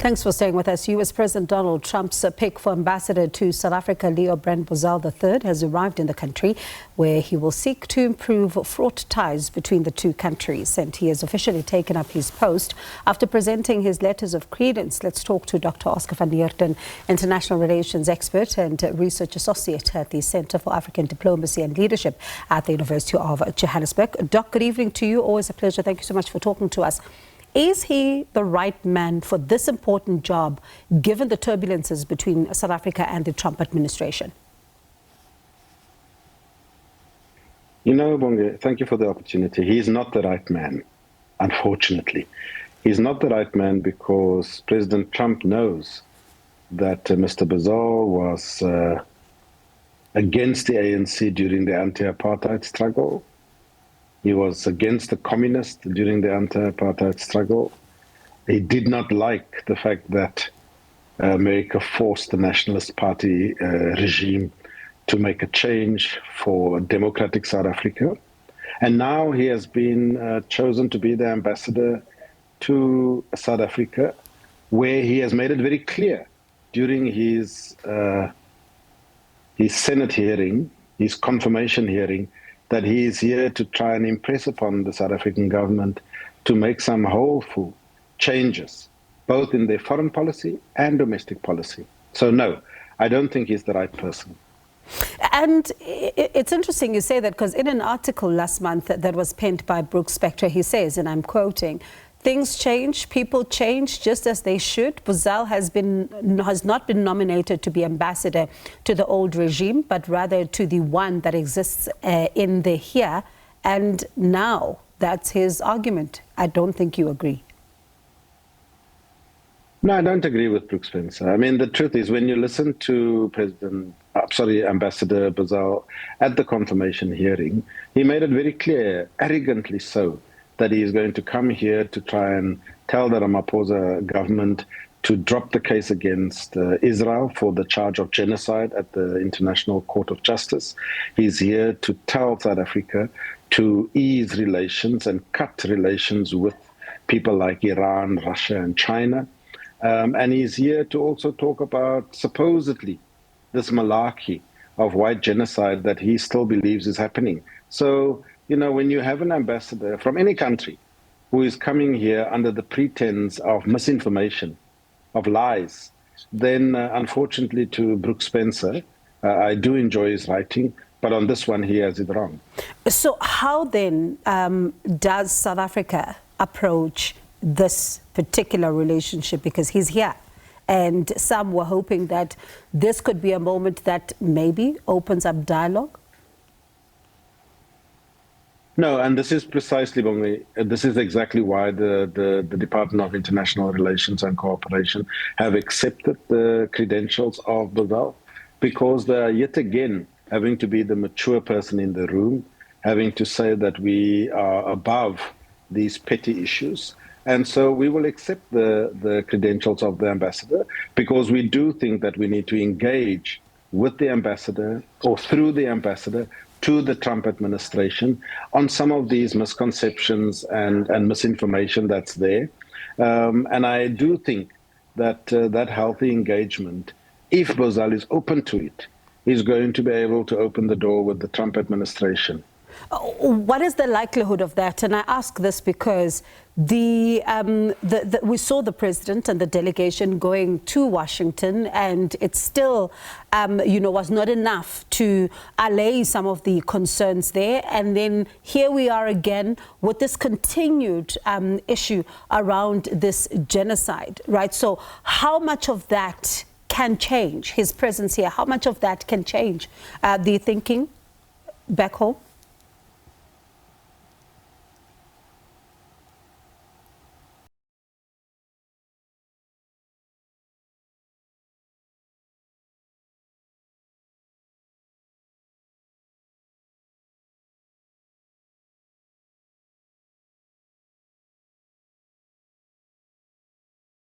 Thanks for staying with us. US President Donald Trump's pick for ambassador to South Africa, Leo Brent Bozell III, has arrived in the country, where he will seek to improve fraught ties between the two countries. And he has officially taken up his post after presenting his letters of credence. Let's talk to Dr. Oscar van Heerden, international relations expert and research associate at the Center for African Diplomacy and Leadership at the University of Johannesburg. Doc, good evening to you. Always a pleasure. Thank you so much for talking to us. Is he the right man for this important job, given the turbulences between South Africa and the Trump administration? You know, Bonge, thank you for the opportunity. He's not the right man, unfortunately. He's not the right man because President Trump knows that Mr. Bozell was against the ANC during the anti-apartheid struggle. He was against the communists during the anti-apartheid struggle. He did not like the fact that America forced the Nationalist Party regime to make a change for democratic South Africa. And now he has been chosen to be the ambassador to South Africa, where he has made it very clear during his Senate hearing, his confirmation hearing, that he is here to try and impress upon the South African government to make some wholesome changes, both in their foreign policy and domestic policy. So no, I don't think he's the right person. And it's interesting you say that, because in an article last month that was penned by Brooks Spector, he says, and I'm quoting, "Things change, people change just as they should. Bozell has not been nominated to be ambassador to the old regime, but rather to the one that exists in the here and now." That's his argument. I don't think you agree. No, I don't agree with Brooks Spencer. I mean, the truth is, when you listen to Ambassador Bozell at the confirmation hearing, he made it very clear, arrogantly so, that he is going to come here to try and tell the Ramaphosa government to drop the case against Israel for the charge of genocide at the International Court of Justice. He's here to tell South Africa to ease relations and cut relations with people like Iran, Russia, and China. And he's here to also talk about, supposedly, this malarkey of white genocide that he still believes is happening. So, you know, when you have an ambassador from any country who is coming here under the pretense of misinformation, of lies, then unfortunately to Brooks Spencer, I do enjoy his writing, but on this one he has it wrong. So how then does South Africa approach this particular relationship? Because he's here, and some were hoping that this could be a moment that maybe opens up dialogue. No, and this is precisely, Bongi, this is exactly why the Department of International Relations and Cooperation have accepted the credentials of Bozell, because they are yet again having to be the mature person in the room, having to say that we are above these petty issues. And so we will accept the credentials of the ambassador, because we do think that we need to engage with the ambassador, or through the ambassador, to the Trump administration on some of these misconceptions and misinformation that's there. And I do think that that healthy engagement, if Bozell is open to it, is going to be able to open the door with the Trump administration. What is the likelihood of that? And I ask this because we saw the president and the delegation going to Washington, and it still, was not enough to allay some of the concerns there. And then here we are again with this continued issue around this genocide, right? So how much of that can change, his presence here? How much of that can change the thinking back home?